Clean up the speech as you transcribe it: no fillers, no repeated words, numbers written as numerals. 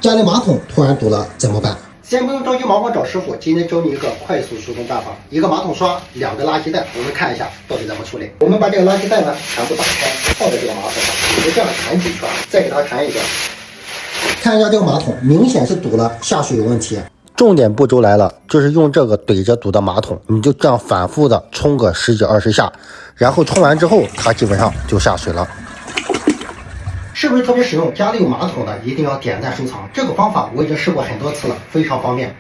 家里马桶突然堵了怎么办？先不用着急忙慌找师傅，今天教你一个快速疏通办法：一个马桶刷，2个垃圾袋。我们看一下到底怎么处理。我们把这个垃圾袋呢全部打开，放在这个马桶上，就这样缠几圈，再给它缠一个。看一下这个马桶，明显是堵了，下水有问题。重点步骤来了，就是用这个怼着堵的马桶，你就这样反复的冲个10几20下，然后冲完之后，它基本上就下水了。是不是特别实用？家里有马桶的一定要点赞收藏，这个方法我已经试过很多次了，非常方便。